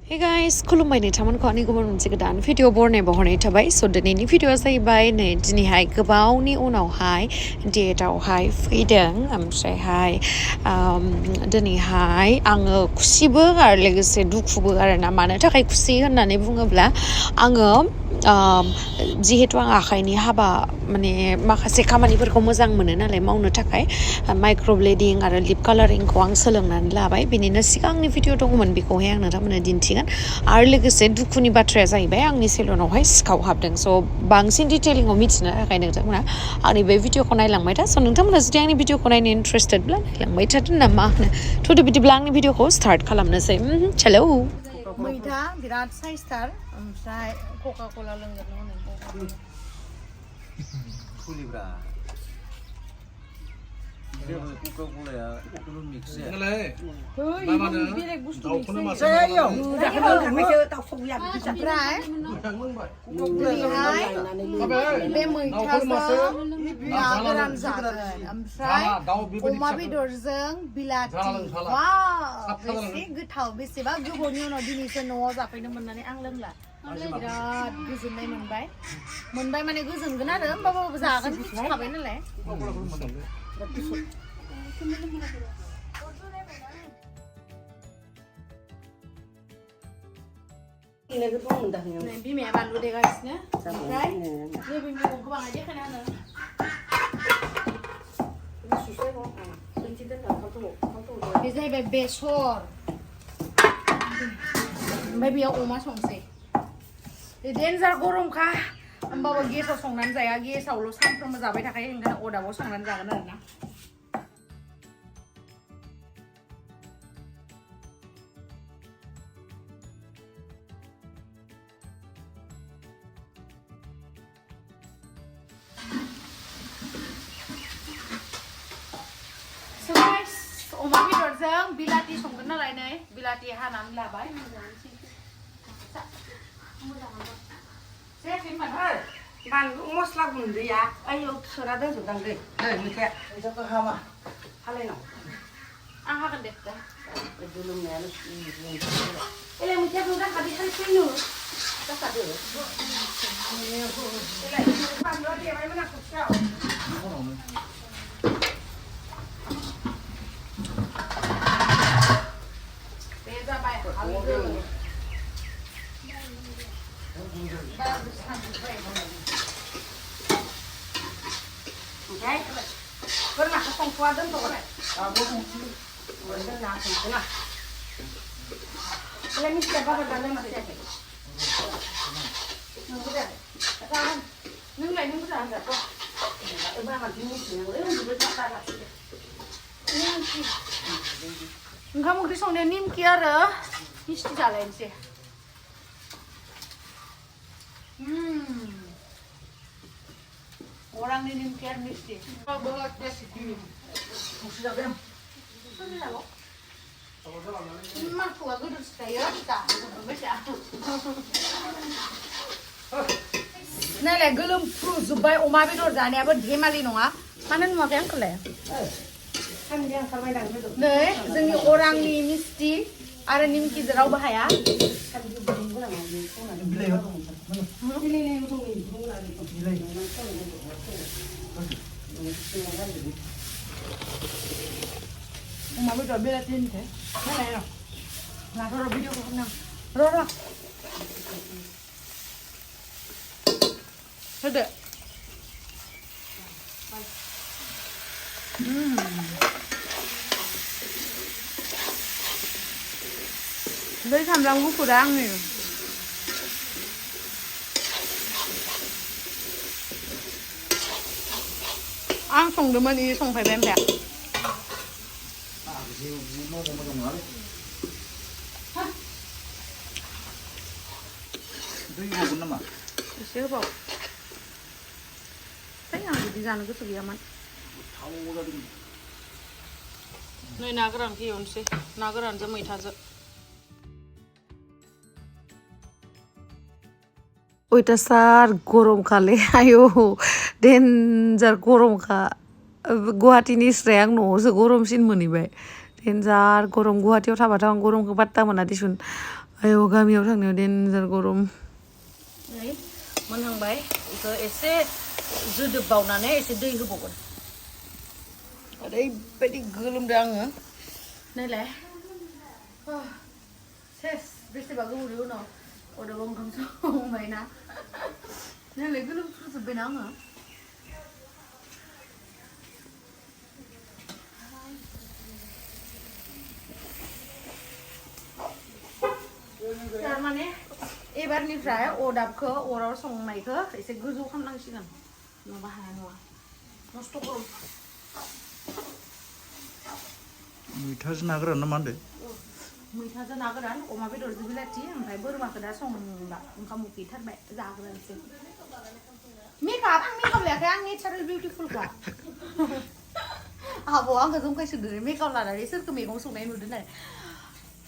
Hey guys, खुलुमबाय नोंथांमोनखौ आंनि गुबुन मोनसे गोदान भिडिअ बरनायबो हरनाय थाबाय स' दिनैनि भिडिअआ जाहैबाय नै दिनैहाय गोबावनि उनावहाय डेटआवहाय फैदों ओमफ्रायहाय दिनैहाय आङो खुसिबो आरो लोगोसे दुखुबो आरोना मानो थाखाय खुसि होननानै बुङोब्ला आङो जिहेतु आं आखाइनि हाबा माने माखासे खामानिफोरखौ मोजां मोनो नालाय मावनो थाखाय माइक्र'ब्लेडिं आरो लिप कालारिंखौ आं सोलोंनानै लाबाय बेनिनो सिगांनि भिडिअ दङमोन बेखौहाय आं नोंथांमोननो दिन्थिगोन आरो लोगोसे दुखुनि बाथ्राया जाहैबाय आंनि सेलुनावहाय सिखाव हाबदों स' बांसिन डिटेलिङाव मिथिनो थाखाय नोंथांमोना आंनि बे भिडिअखौ नायलांबाय था स' नोंथांमोना जुदि आंनि भिडिअखौ नायनो इन्टारेस्टेडब्ला नायलांबाय थादो ना मा होनो थ'दो बिदिब्ला आंनि भिडिअखौ स्टार्ट खालामनोसै चलो मैथा बिराद साइसथार ओमफ्राय कका कला लोंगोन Kulibra. Coca-Cola mix ya. बेलेग बुस्थु बे मैथाजों ना गोरान जागोन ओमफ्राय अमा बेदरजों बिलाथि वाव बेसे गोथाव बेसेबा गोबावनि उनाव दिनैसो न'आव जाफैनो मोननानै आं लोंला बिराद गोजोननाय मोनबाय माने गोजोनगोन आरो होमबाबो जागोन मिथिखाबाय नालाय बिमाया बानलु देगासिनो ओमफ्राय नैबे मैगंखौ बाङाय देखायना बे जाहैबाय बेसर ओमफ्राय बेयाव अमा संसै डेन्जार गरमखा होमबाबो गेसाव संनानै जाया गेसावल' सानफ्रोमबो जाबाय थाखायो ओंखायनो अदाबाव संनानै जागोन आरोना अमा बेदरजों बिलाथि संगोन नालाय नै बिलाथि हानानै लाबाय बानलु मस्ला गुन्दैया आयौ सोना दोनजोबदां दै मैथाया मैथाखौ हामा हालायनाव आं हागोन दे गोलोमनायानो एलाय मैथाखौ जाखादो फैनो जाखादो बानलुआ देबायमोन आं खबसेयाव बे जाबाय हालदै ओमफ्राय बोरमाखौ संथ'वा दोनथ'बाय दोनना संथ'ना एलाय मिस्टिया बाजार दालाय माथो नोंलाय नों बुरजा होनजाथ' ओंखाम ओंख्रि संनाया निमखि आरो मिस्टि जालायनोसै orangnya nimkian misti. Bawa resipi. Sudah bem. Mak tua gue udah setaya kita, nah le gelum fru zubai oma bedor jane aber dhemali nonga manan nuake angkel ya nih जोंनि orangनि मिस्टि आरो निमखि जेराव बाहाया अमा बेदर बेलाथि होनसै नालाय र' भिडिअखौ खालामनां र' होदो बै सामब्राम गुफुरा आंनि आं संदोंमोन इयो संफैबाय ओमफ्राय एसे होबाव आं बिदि जानो गोसो गैयामोन नै ना गोरानखौ एवनोसै ना गोरानजों मैथाजों अयथासार गरमखालै आयौ डेन्जार गरमखा गुवाहाटीनिस्राय आं न'आवसो गरमसिन मोनहैबाय डेन्जार गरम गुवाहाटीयाव थाबाथ' आं गरमखौ बात्ता मोना दिसुन आयौ गामियाव थांनायाव देनजार गरम नै मोनहांबाय बेखौ एसे जोदोब बावनानै एसे दै होबावगोन ओरैबायदि गोलोमदों आङो नायलाय सेस बेसेबा गोबावनि उनाव अदाबाव ओंखाम संबायना नायलाय गोलोमफ्रुजोब्बायना आङो थारमाने एबारनिफ्राय अदाबखौ अराव संनायखौ एसे गोजौ खालामनांसिगोन नङाबा हाया नङा नस्थ' गरम मैथाजों ना गोरान ना मा होनदों मैथाजों ना गोरान अमा बेदरजों बिलाथि ओमफ्राय बोरमाखौ दा संला ओंखाम उखैथारबाय जाग्रोनोसै मेकआप आं मेकआप लायाखै आं नेचारेल बिउटिफुलखा आब' आंखौ जंखाय सोंदों मेकआप लानानै सोरखौ मैगं संनाय नुदों होननानै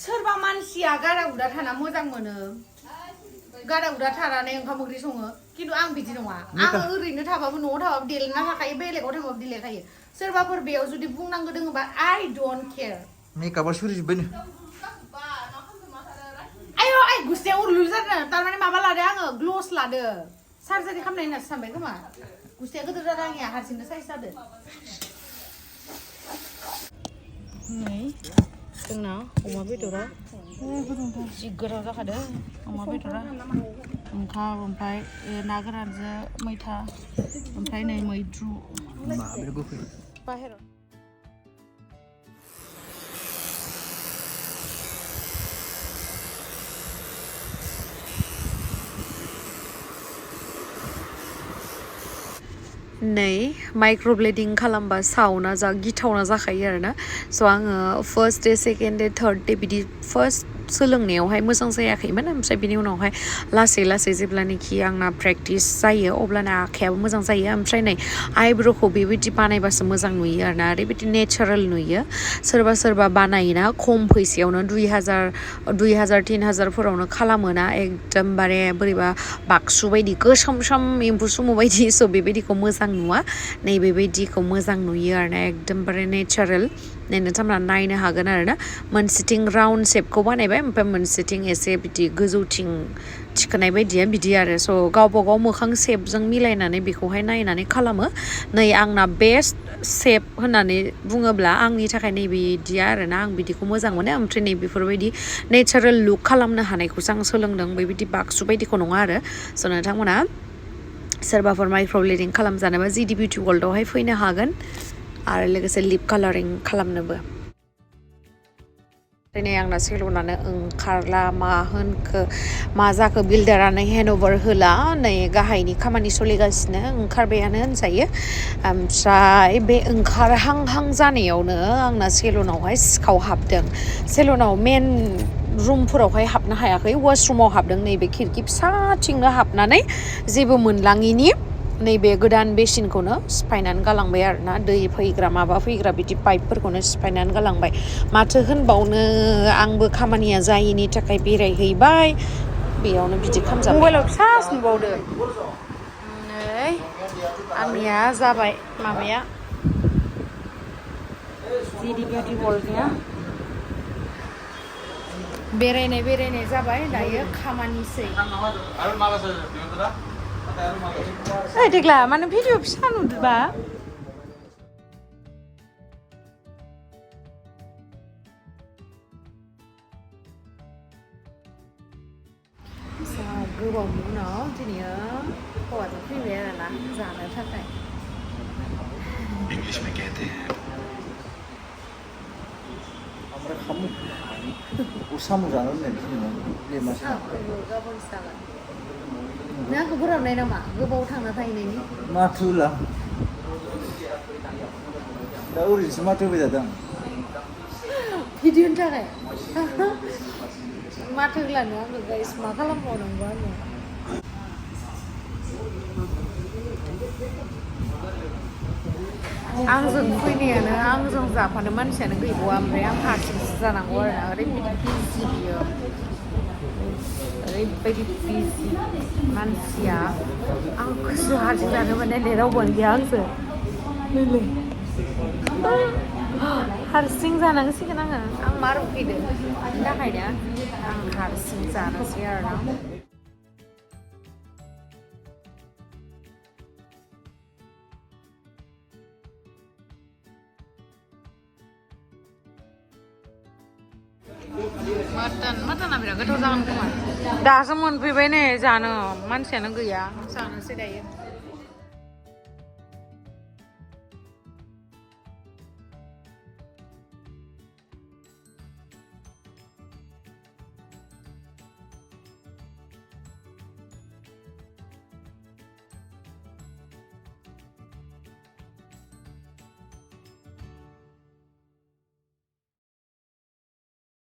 सोरबा मानसिया गारा उदा थाना मोजां मोनो गारा उदा थानानै ओंखाम ओंख्रि सङो खिन्थु आं बिदि नङा आङो ओरैनो थाबाबो न'आव थाबाबो देलायना थाखायो बेलेगाव थांबाबो देलायखायो सोरबाफोर बेयाव जुदि बुंनांगौ दोङोबा आइ डोन्ट केयार मेकआपा सुरिजोब्बायनो आयौ आइ गुस्थिया उरलुल जादों थारमाने माबा लादो आङो ग्ल'स लादो सार्जारि खालामनाय होननासो सानबाय खोमा गुस्थिया गोदोर जादों आंनिया हारसिंनो साइज जादों नै जोंना अमा बेदरा जि गोथाव जाखादों अमा बेदरा ओंखाम ओमफ्राय ना गोरानजों मैथा ओमफ्राय नै मैद्रु बाहेराव नै माइक्र'ब्लेडिं खालामबा साउन्डआ जा गिथावना जाखायो आरोना स' आङो first day second day third day बिदि फार्स्ट सोलोंनायावहाय मोजां जायाखैमोन ओमफ्राय बिनि उनावहाय लासै लासै जेब्लानाखि आंना प्रेक्टिस जायो अब्लाना आखायाबो मोजां जायो ओमफ्राय नै आइब्र'खौ बेबायदि बानायबासो मोजां नुयो आरोना ओरैबायदि नेचारेल नुयो सोरबा सोरबा बानायोना खम फैसायावनो 2000 3000फोरावनो खालामोना एकदमबारे बोरैबा बाक्सु बायदि गोसोम सोम एम्फौ सुमु बायदि स' बेबायदिखौ मोजां नुवा नै बेबायदिखौ मोजां नुयो आरोना एकदमबारे नेचारेल नोंथांमोना नायनो हागोन आरोना मोनसेथिं राउन्ड शेपखौ बानायबाय ओमफ्राय मोनसेथिं एसे बिदि गोजौथिं थिखोनाय बायदिया बिदि आरो स' गावबा गाव मोखां शेपजों मिलायनानै बेखौहाय नायनानै खालामो नै आंना बेस्ट शेप होननानै बुङोब्ला आंनि थाखाय नैबिदिया आरोना आं बिदिखौ मोजां मोनो ओमफ्राय नै बेफोरबायदि नेचारेल लुक खालामनो हानायखौसो आं सोलोंदों बेबायदि बाक्सु बायदिखौ नङा आरो स' नोंथांमोना सोरबाफोर माइक्र'ब्लेडिं खालामजानोबा जिडि बिउटि वर्ल्डआवहाय फैनो हागोन आरो लोगोसे लिप कालारिं खालामनोबो दिनै आंना सेलुनानो ओंखारला मा होनखो मा जाखो बिल्डारानो हेन्डअभार होला नै गाहायनि खामानि सोलिगासिनो ओंखारबायानो होनजायो ओमफ्राय बे ओंखारहांहां जानायावनो आंना सेलुनावहाय सिखाव हाबदों सेलुनाव मेन रुमफोरावहाय हाबनो हायाखै वाशरुमाव हाबदों नैबे खिरखि फिसाथिंनो हाबनानै जेबो मोनलाङिनि नैबे गोदान बेसिनखौनो सिफायनानै गालांबाय आरोना दै फैग्रा माबा फैग्रा बिदि पाइपफोरखौनो सिफायनानै गालांबाय माथो होनबावनो आंबो खामानिया जायैनि थाखाय बेरायहैबाय बेयावनो बिदि खालामजाबाय मबाइलाव फिसा नुबावदो नै आंनिया जाबाय माबाया जिडि बिउटि वर्ल्डनिया बेरायनाय जाबाय दायो खामानिसै ओइ देग्ला माने भिडिअ फिसा नुदोंबा गोबावनि उनाव दिनै हौवाजों फैबाय आरोना जानो थाखाय इंग्लिश में कहते हैं ओमफ्राय खामु साम' जानो होननाय बेमासो गाबोन जागोन नों आंखौ बोराबनाय नामा गोबाव थांना थाहैनायनि माथो होला दा ओरैनोसो माथो होबाय थादों भिडिअनि थाखाय माथो होलानो आङो गाइस मा खालामबावनांगौ आङो आंजों फैनायानो आंजों जाफानो मानसियानो गैबावा ओमफ्राय आं हारसिंसो जानांगौ आरोना ओरैबायदि बिजि बियो ओरैबायदि बिजि मानसिया आंखौसो हारसिं जानो मोननाय रावबोआनो गैया आंसो हारसिं जानांसिगोन आङो आं मार उखैदों बेनि थाखायनो आं हारसिं जानोसै आरोना मटना बिराद गोथाव जागोन खोमा दासो मोनफैबाय नै जानो मानसियानो गैया जानोसै दायो